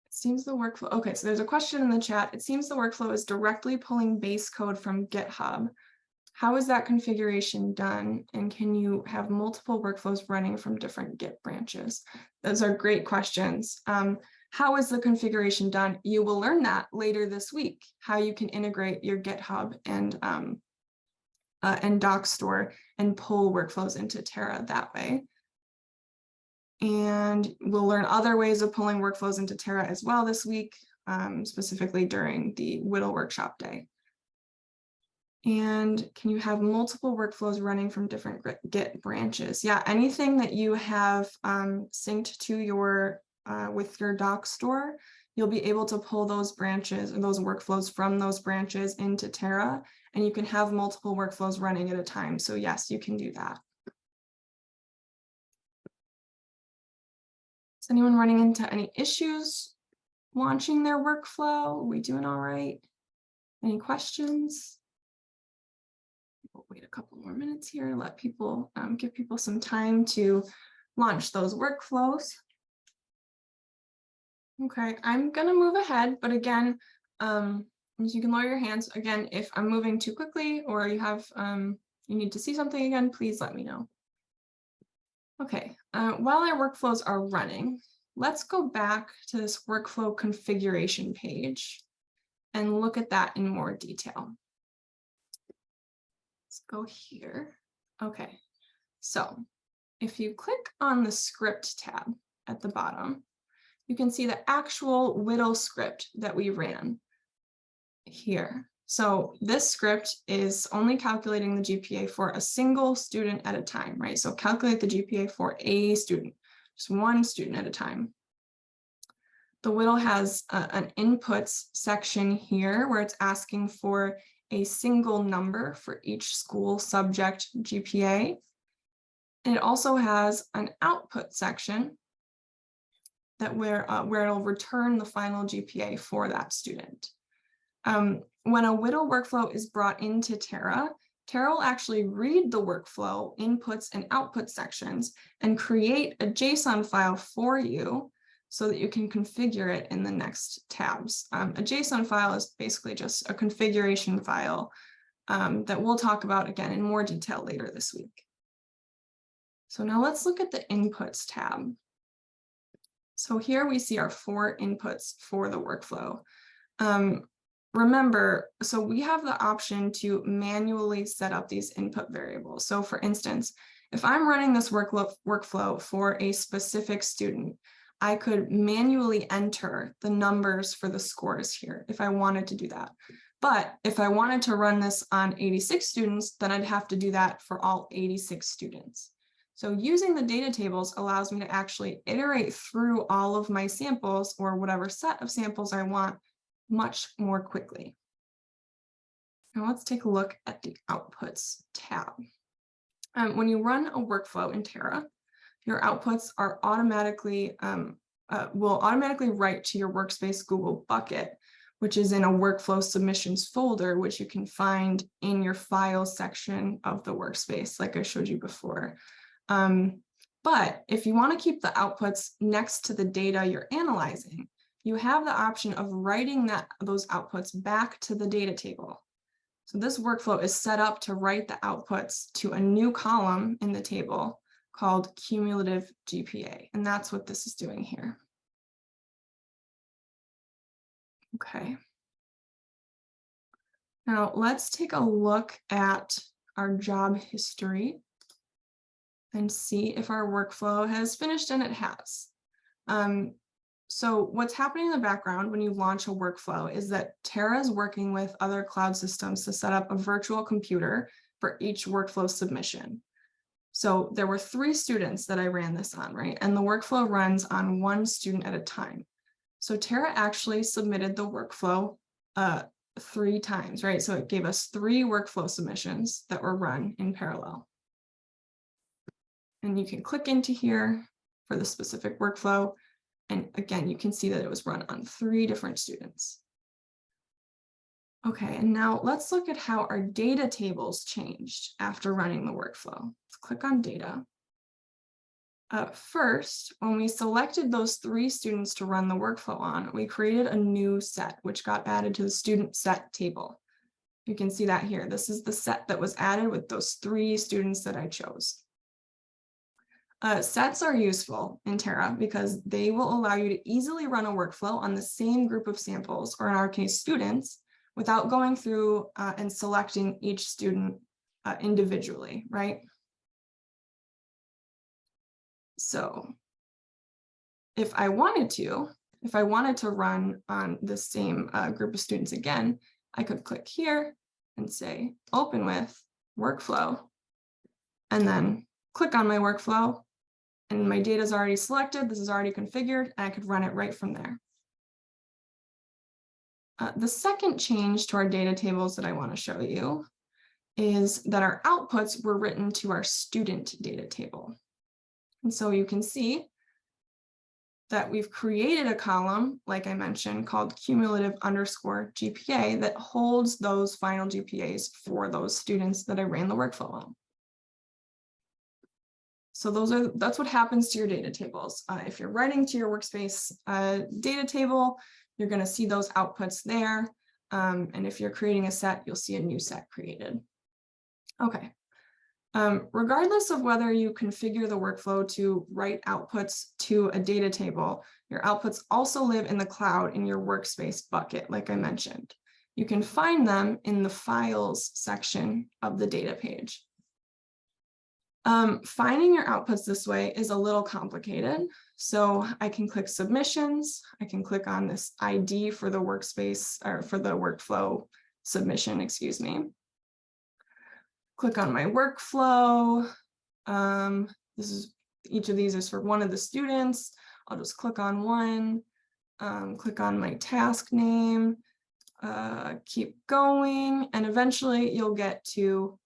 It seems the workflow, okay, so there's a question in the chat. It seems the workflow is directly pulling base code from GitHub. How is that configuration done? And can you have multiple workflows running from different Git branches? Those are great questions. How is the configuration done? You will learn that later this week, how you can integrate your GitHub and doc store and pull workflows into Terra that way. And we'll learn other ways of pulling workflows into Terra as well this week, specifically during the WDL workshop day. And can you have multiple workflows running from different Git branches? Yeah, anything that you have synced to your with your doc store, you'll be able to pull those branches or those workflows from those branches into Terra, and you can have multiple workflows running at a time. So yes, you can do that. Is anyone running into any issues launching their workflow? Are we doing all right? Any questions? We'll wait a couple more minutes here, let people, give people some time to launch those workflows. Okay, I'm gonna move ahead, but again, you can lower your hands. Again, if I'm moving too quickly or you have, you need to see something again, please let me know. Okay, while our workflows are running, let's go back to this workflow configuration page and look at that in more detail. Let's go here. Okay, so if you click on the script tab at the bottom, you can see the actual WDL script that we ran here. So this script is only calculating the GPA for a single student at a time, right? So calculate the GPA for a student, just one student at a time. The WDL has an inputs section here where it's asking for a single number for each school subject GPA. And it also has an output section where it'll return the final GPA for that student. When a WDL workflow is brought into Terra, Terra will actually read the workflow inputs and output sections and create a JSON file for you so that you can configure it in the next tabs. A JSON file is basically just a configuration file that we'll talk about again in more detail later this week. So now let's look at the inputs tab. So here we see our 4 inputs for the workflow. Remember, so we have the option to manually set up these input variables. So for instance, if I'm running this workflow for a specific student, I could manually enter the numbers for the scores here if I wanted to do that. But if I wanted to run this on 86 students, then I'd have to do that for all 86 students. So using the data tables allows me to actually iterate through all of my samples or whatever set of samples I want much more quickly. Now let's take a look at the outputs tab. When you run a workflow in Terra, your outputs are will automatically write to your workspace Google bucket, which is in a workflow submissions folder, which you can find in your files section of the workspace, like I showed you before. But if you want to keep the outputs next to the data you're analyzing, you have the option of writing those outputs back to the data table. So this workflow is set up to write the outputs to a new column in the table called cumulative GPA, and that's what this is doing here. Okay. Now let's take a look at our job history and see if our workflow has finished, and it has. So what's happening in the background when you launch a workflow is that Terra is working with other cloud systems to set up a virtual computer for each workflow submission. So there were 3 students that I ran this on, right? And the workflow runs on 1 student at a time. So Terra actually submitted the workflow 3 times, right? So it gave us 3 workflow submissions that were run in parallel. And you can click into here for the specific workflow. And again, you can see that it was run on 3 different students. Okay, and now let's look at how our data tables changed after running the workflow. Let's click on data. First, when we selected those 3 students to run the workflow on, we created a new set, which got added to the student set table. You can see that here. This is the set that was added with those 3 students that I chose. Sets are useful in Terra because they will allow you to easily run a workflow on the same group of samples, or in our case, students, without going through and selecting each student individually, right? So if I wanted to run on the same group of students again, I could click here and say, open with workflow, and then click on my workflow. And my data is already selected, this is already configured, and I could run it right from there. The second change to our data tables that I want to show you is that our outputs were written to our student data table. And so you can see that we've created a column, like I mentioned, called cumulative_GPA that holds those final GPAs for those students that I ran the workflow on. So that's what happens to your data tables. If you're writing to your workspace data table, you're going to see those outputs there. And if you're creating a set, you'll see a new set created. Okay. Regardless of whether you configure the workflow to write outputs to a data table, your outputs also live in the cloud in your workspace bucket, like I mentioned. You can find them in the files section of the data page. Finding your outputs this way is a little complicated. So I can click submissions. I can click on this ID for the workspace, or for the workflow submission, excuse me. Click on my workflow. Each of these is for one of the students. I'll just click on one, click on my task name, keep going, and eventually you'll get to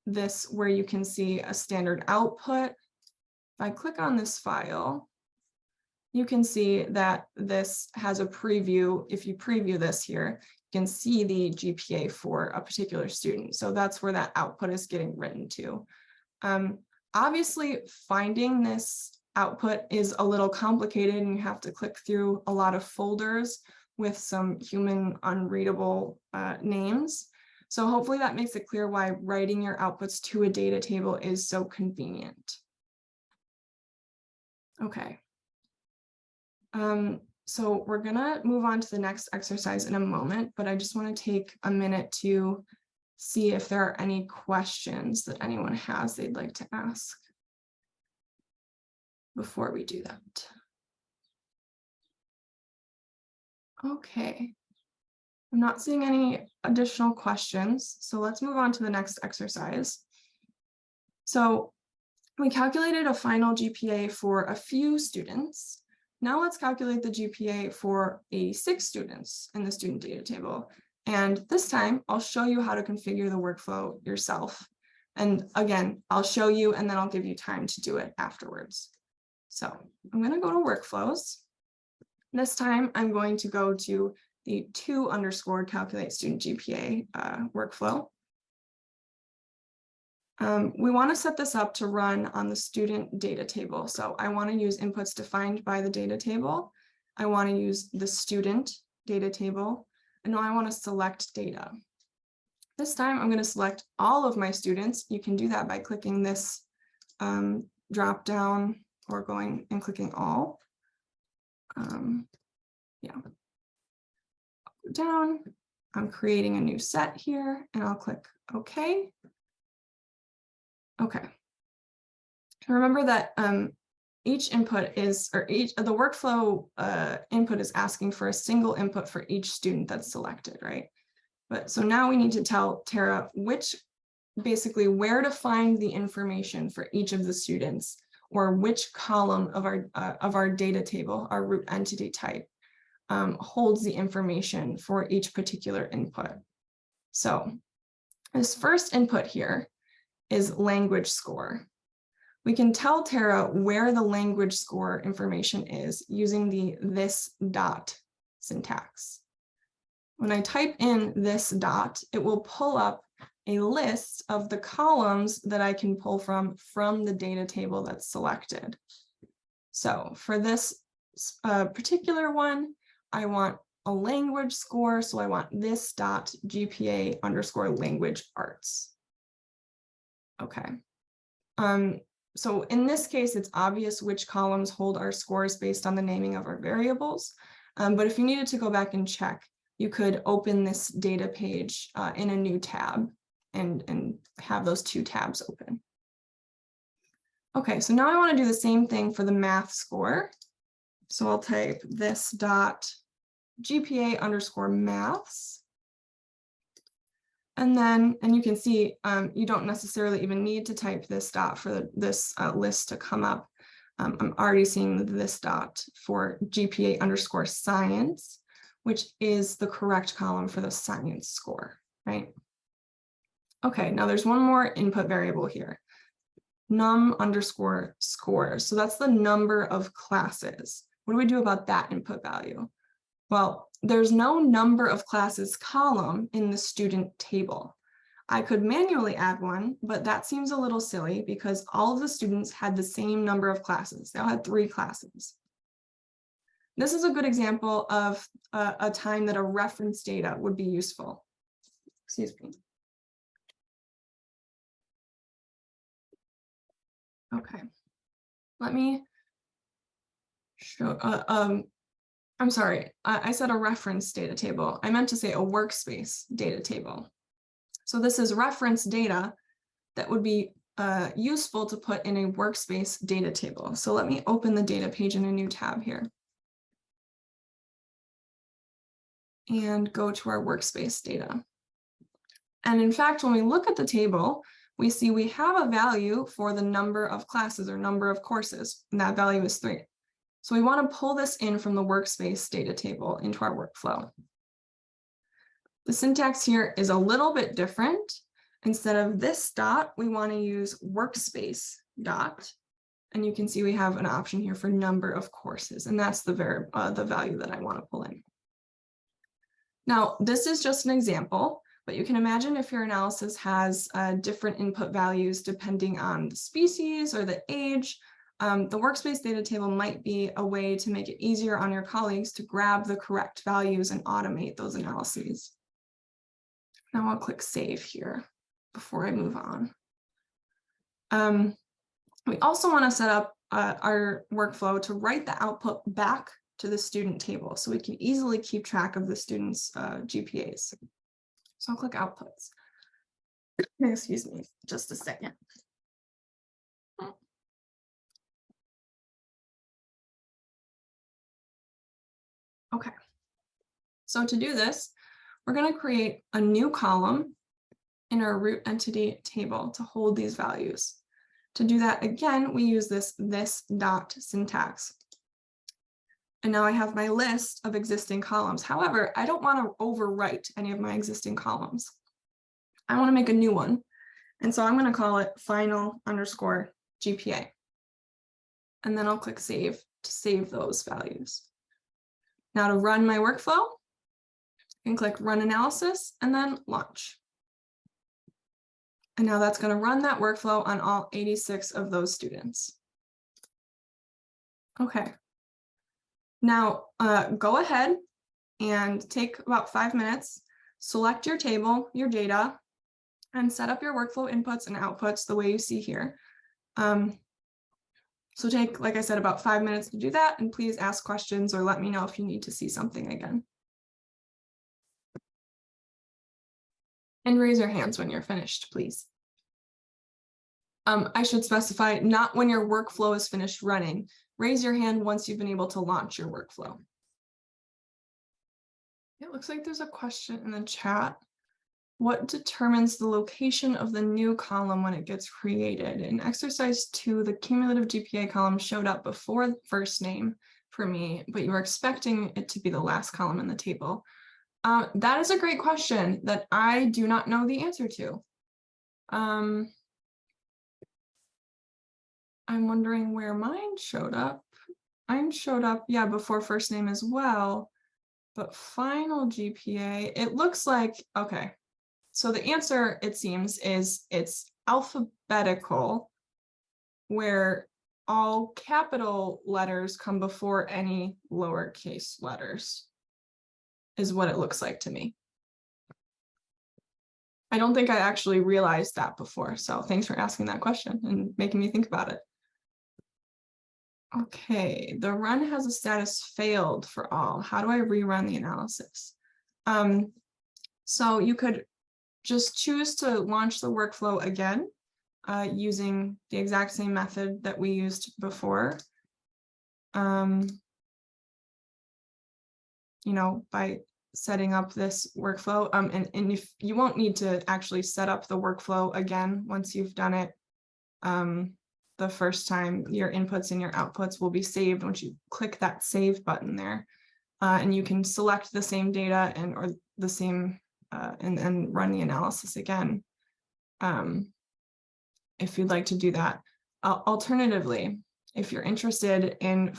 this where you can see a standard output. If I click on this file, you can see that this has a preview. If you preview this here, you can see the GPA for a particular student. So that's where that output is getting written to. Obviously, finding this output is a little complicated and you have to click through a lot of folders with some human unreadable names. So hopefully that makes it clear why writing your outputs to a data table is so convenient. Okay. So we're gonna move on to the next exercise in a moment, but I just want to take a minute to see if there are any questions that anyone has they'd like to ask before we do that. Okay. I'm not seeing any additional questions, so let's move on to the next exercise. So we calculated a final GPA for a few students. Now let's calculate the GPA for 86 students in the student data table. And this time I'll show you how to configure the workflow yourself. And again, I'll show you and then I'll give you time to do it afterwards. So I'm going to go to workflows. This time I'm going to go to the _to calculate student GPA workflow. We want to set this up to run on the student data table. So I want to use inputs defined by the data table. I want to use the student data table, and now I want to select data. This time I'm going to select all of my students. You can do that by clicking this drop down or going and clicking all. Yeah. Down, I'm creating a new set here and I'll click OK. Okay. Remember that each input is, or each of the workflow input is asking for a single input for each student that's selected, right? But so now we need to tell Terra basically where to find the information for each of the students, or which column of our data table, our root entity type, holds the information for each particular input. So this first input here is language score. We can tell Terra where the language score information is using the this dot syntax. When I type in this dot, it will pull up a list of the columns that I can pull from the data table that's selected. So for this particular one, I want a language score, so I want this dot GPA _ language arts. Okay. So in this case, it's obvious which columns hold our scores based on the naming of our variables. But if you needed to go back and check, you could open this data page in a new tab and have those two tabs open. Okay, so now I want to do the same thing for the math score. So I'll type this dot GPA _ maths. And then, and you can see, you don't necessarily even need to type this dot for this list to come up. I'm already seeing this dot for GPA _ science, which is the correct column for the science score, right? Okay, now there's one more input variable here, num _ scores. So that's the number of classes. What do we do about that input value? Well, there's no number of classes column in the student table. I could manually add one, but that seems a little silly because all of the students had the same number of classes. They all had 3 classes. This is a good example of a time that a reference data would be useful. Excuse me. Okay, let me show, I'm sorry, I said a reference data table. I meant to say a workspace data table. So this is reference data that would be useful to put in a workspace data table. So let me open the data page in a new tab here. And go to our workspace data. And in fact, when we look at the table, we see we have a value for the number of classes or number of courses, and that value is 3. So we want to pull this in from the workspace data table into our workflow. The syntax here is a little bit different. Instead of this dot, we want to use workspace dot. And you can see we have an option here for number of courses, and that's the value that I want to pull in. Now, this is just an example, but you can imagine if your analysis has different input values depending on the species or the age, the workspace data table might be a way to make it easier on your colleagues to grab the correct values and automate those analyses. Now I'll click save here before I move on. We also want to set up our workflow to write the output back to the student table so we can easily keep track of the students' GPAs. So I'll click outputs. Excuse me, just a second. Okay, so to do this, we're going to create a new column in our root entity table to hold these values. To do that, again, we use this dot syntax. And now I have my list of existing columns. However, I don't want to overwrite any of my existing columns. I want to make a new one. And so I'm going to call it final_GPA. And then I'll click save to save those values. Now to run my workflow, I can click run analysis and then launch. And now that's going to run that workflow on all 86 of those students. Okay. Now go ahead and take about 5 minutes, select your table, your data, and set up your workflow inputs and outputs the way you see here. So take, like I said, about 5 minutes to do that, and please ask questions or let me know if you need to see something again. And raise your hands when you're finished, please. I should specify not when your workflow is finished running. Raise your hand once you've been able to launch your workflow. It looks like there's a question in the chat. What determines the location of the new column when it gets created? In exercise 2, the cumulative GPA column showed up before the first name for me, but you were expecting it to be the last column in the table. That is a great question that I do not know the answer to. I'm wondering where mine showed up. Mine showed up, yeah, before first name as well, but final GPA, it looks like, okay. So the answer, it seems, is it's alphabetical, where all capital letters come before any lowercase letters, is what it looks like to me. I don't think I actually realized that before, so thanks for asking that question and making me think about it. Okay, the run has a status failed for all. How do I rerun the analysis? So you could just choose to launch the workflow again using the exact same method that we used before. You know, by setting up this workflow. And if you won't need to actually set up the workflow again once you've done it the first time, your inputs and your outputs will be saved once you click that save button there. And you can select the same data and or the same and run the analysis again if you'd like to do that. Alternatively, if you're interested in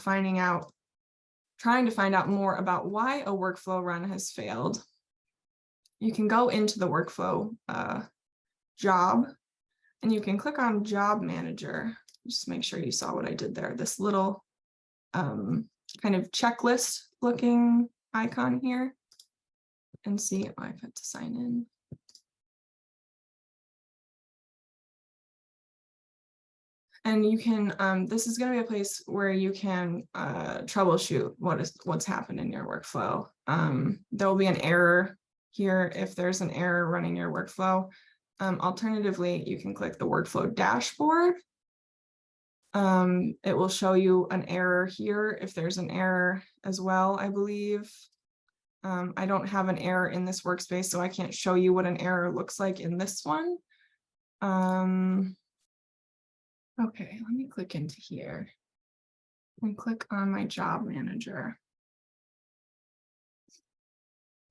trying to find out more about why a workflow run has failed, you can go into the workflow job and you can click on Job Manager. Just make sure you saw what I did there. This little kind of checklist looking icon here, and see if I've had to sign in. And you can, this is going to be a place where you can troubleshoot what's happened in your workflow. There will be an error here if there's an error running your workflow. Alternatively, you can click the workflow dashboard. It will show you an error here if there's an error as well, I believe. I don't have an error in this workspace, so I can't show you what an error looks like in this one. Okay, let me click into here and click on my job manager.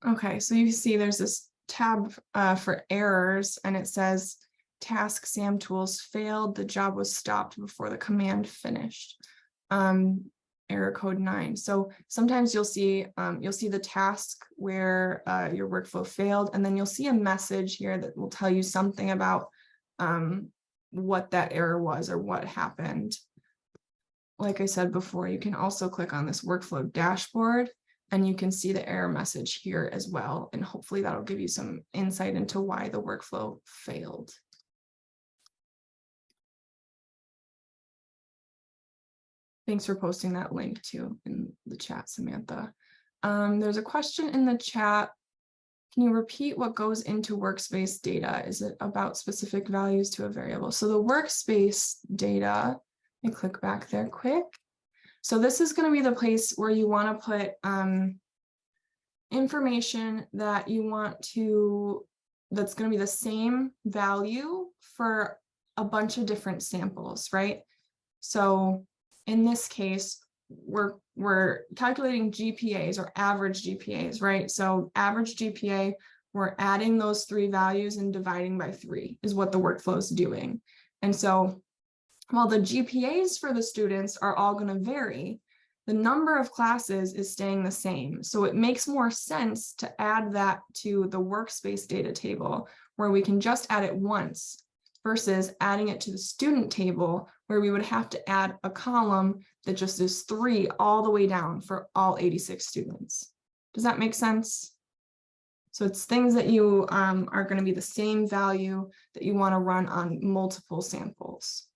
Okay, so you see there's this tab for errors, and it says task SAM tools failed. The job was stopped before the command finished. Error code 9. So sometimes you'll see the task where your workflow failed, and then you'll see a message here that will tell you something about what that error was or what happened. Like I said before, you can also click on this workflow dashboard and you can see the error message here as well. And hopefully that'll give you some insight into why the workflow failed. Thanks for posting that link too in the chat, Samantha. There's a question in the chat. Can you repeat what goes into workspace data? Is it about specific values to a variable? So the workspace data, let me click back there quick. So this is going to be the place where you want to put information that you want to, that's going to be the same value for a bunch of different samples, right? So in this case, we're calculating GPAs or average GPAs, right? So average GPA, we're adding those 3 values and dividing by 3 is what the workflow is doing. And so while the GPAs for the students are all going to vary, the number of classes is staying the same. So it makes more sense to add that to the workspace data table where we can just add it once versus adding it to the student table where we would have to add a column that just is 3 all the way down for all 86 students. Does that make sense? So it's things that you are going to be the same value that you want to run on multiple samples.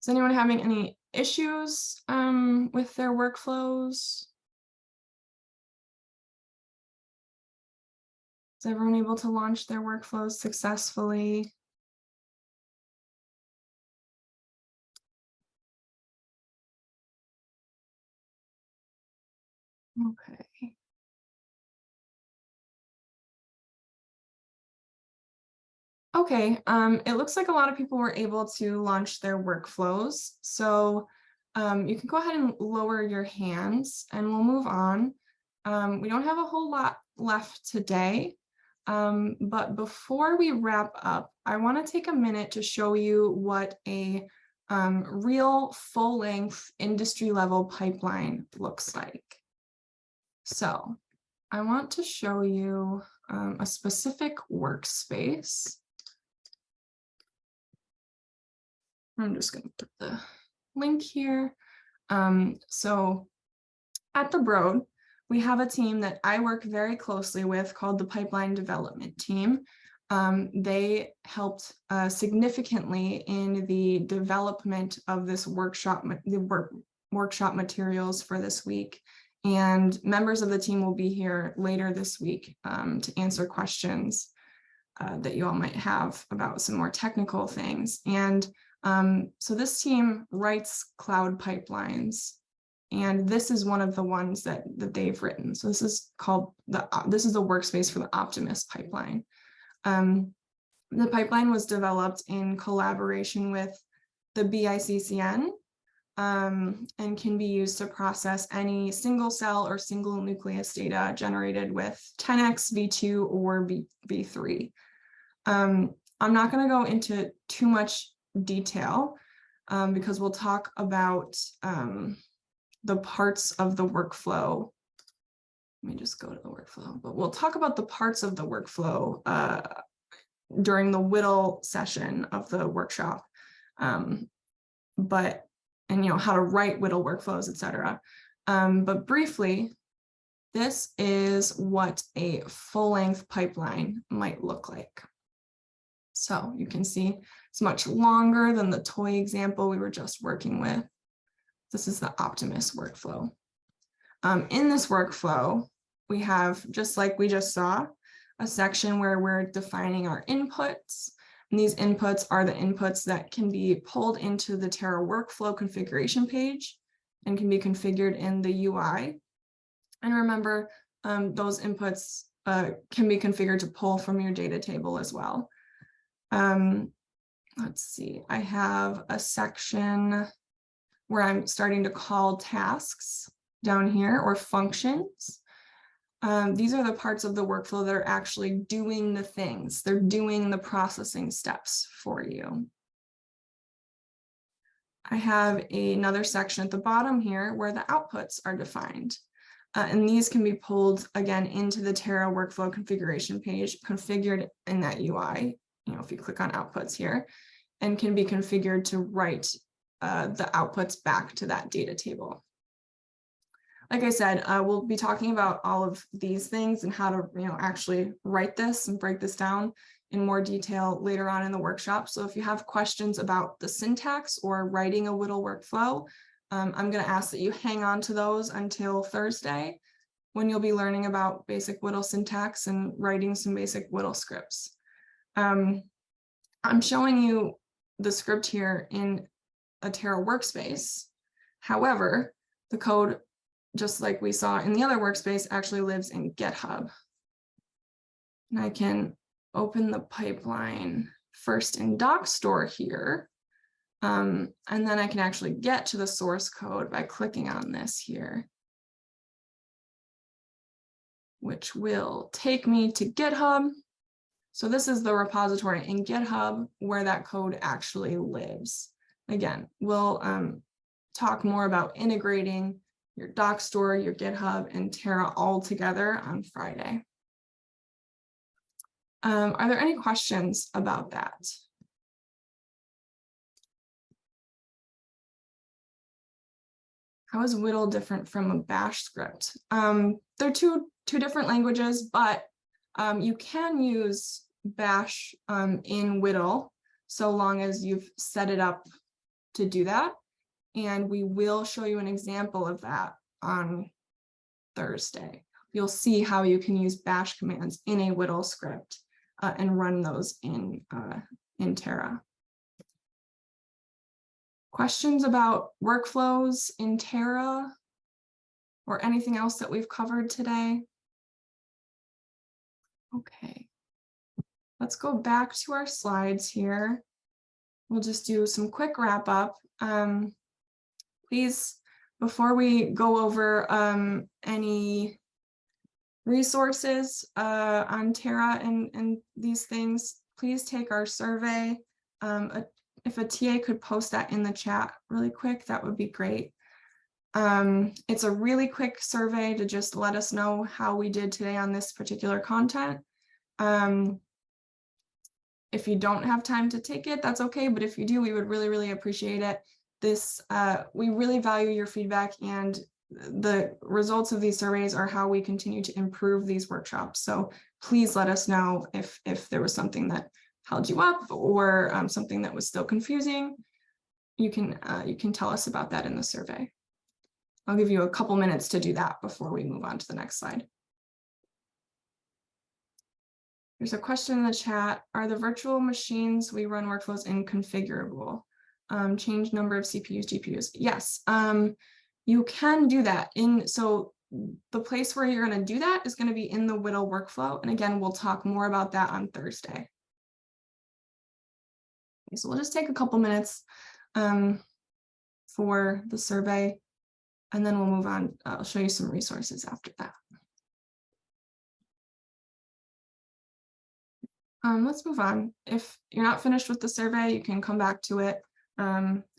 Is anyone having any issues with their workflows? Is everyone able to launch their workflows successfully? Okay. Okay, it looks like a lot of people were able to launch their workflows. So you can go ahead and lower your hands and we'll move on. We don't have a whole lot left today, but before we wrap up, I want to take a minute to show you what a real full-length industry-level pipeline looks like. So I want to show you a specific workspace. I'm just going to put the link here. So at the Broad, we have a team that I work very closely with called the Pipeline Development Team. They helped significantly in the development of this workshop, workshop materials for this week. And members of the team will be here later this week to answer questions that you all might have about some more technical things. And so this team writes cloud pipelines, and this is one of the ones that they've written. So this is called this is the workspace for the Optimus pipeline. The pipeline was developed in collaboration with the BICCN and can be used to process any single cell or single nucleus data generated with 10x V2 or V3. I'm not going to go into too much detail because we'll talk about the parts of the workflow. Let me just go to the workflow, but we'll talk about the parts of the workflow during the whittle session of the workshop, and how to write whittle workflows, etc. But briefly, this is what a full-length pipeline might look like. So you can see it's much longer than the toy example we were just working with. This is the Optimus workflow. In this workflow, we have, just like we just saw, a section where we're defining our inputs. And these inputs are the inputs that can be pulled into the Terra workflow configuration page and can be configured in the UI. And remember, those inputs can be configured to pull from your data table as well. let's see, I have a section where I'm starting to call tasks down here, or functions. These are the parts of the workflow that are actually doing the things. They're doing the processing steps for you. I have another section at the bottom here where the outputs are defined. And these can be pulled again into the Terra workflow configuration page, configured in that UI, if you click on outputs here, and can be configured to write the outputs back to that data table. Like I said, we'll be talking about all of these things and how to actually write this and break this down in more detail later on in the workshop. So if you have questions about the syntax or writing a WDL workflow, I'm going to ask that you hang on to those until Thursday, when you'll be learning about basic WDL syntax and writing some basic WDL scripts. I'm showing you the script here in a Terra workspace. However, the code, just like we saw in the other workspace, actually lives in GitHub. And I can open the pipeline first in DocStore here. And then I can actually get to the source code by clicking on this here, which will take me to GitHub. So this is the repository in GitHub where that code actually lives. Again, we'll talk more about integrating your DocStore, your GitHub, and Terra all together on Friday. Are there any questions about that? How is WDL different from a bash script? They're two different languages, but you can use bash in WDL so long as you've set it up to do that. And we will show you an example of that on Thursday. You'll see how you can use bash commands in a WDL script and run those in Terra. Questions about workflows in Terra or anything else that we've covered today? Okay, let's go back to our slides here. We'll just do some quick wrap up. Please, before we go over any resources on Terra and these things, please take our survey. If a TA could post that in the chat really quick, that would be great. It's a really quick survey to just let us know how we did today on this particular content. If you don't have time to take it, that's okay. But if you do, we would really, really appreciate it. We really value your feedback, and the results of these surveys are how we continue to improve these workshops. So please let us know if there was something that held you up or something that was still confusing. You can tell us about that in the survey. I'll give you a couple minutes to do that before we move on to the next slide. There's a question in the chat. Are the virtual machines we run workflows in configurable? Change number of CPUs, GPUs. Yes, you can do that. So the place where you're going to do that is going to be in the WDL workflow. And again, we'll talk more about that on Thursday. Okay, so we'll just take a couple minutes for the survey, and then we'll move on. I'll show you some resources after that. Let's move on. If you're not finished with the survey, you can come back to it.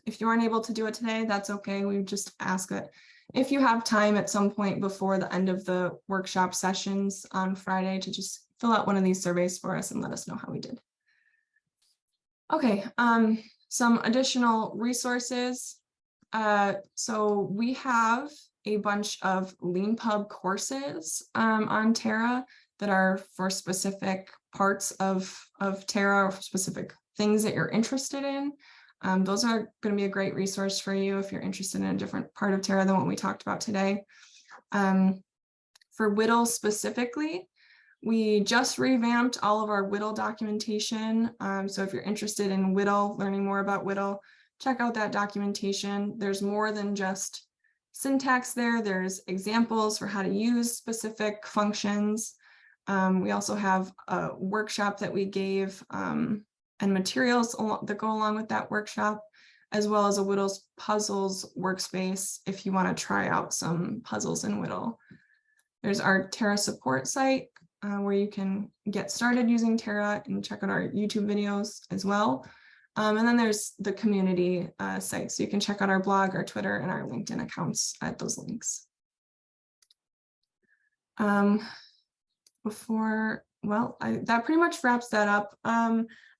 If you aren't able to do it today, that's okay. We just ask that if you have time at some point before the end of the workshop sessions on Friday to just fill out one of these surveys for us and let us know how we did. Okay, some additional resources. So we have a bunch of LeanPub courses on Terra that are for specific parts of Terra or specific things that you're interested in. Those are going to be a great resource for you if you're interested in a different part of Terra than what we talked about today. For WDL specifically, we just revamped all of our WDL documentation. So if you're interested in WDL, learning more about WDL, check out that documentation. There's more than just syntax there. There's examples for how to use specific functions. We also have a workshop that we gave and materials that go along with that workshop, as well as a Whittle's Puzzles workspace if you want to try out some puzzles in Whittle. There's our Terra support site where you can get started using Terra and check out our YouTube videos as well. And then there's the community site, so you can check out our blog, our Twitter, and our LinkedIn accounts at those links. That pretty much wraps that up.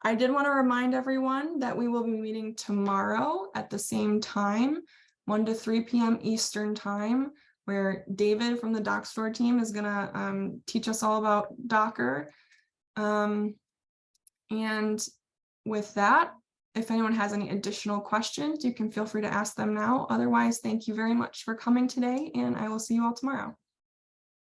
I did want to remind everyone that we will be meeting tomorrow at the same time, 1 to 3 p.m. Eastern time, where David from the Doc Store team is going to teach us all about Docker. And with that, if anyone has any additional questions, you can feel free to ask them now. Otherwise, thank you very much for coming today, and I will see you all tomorrow.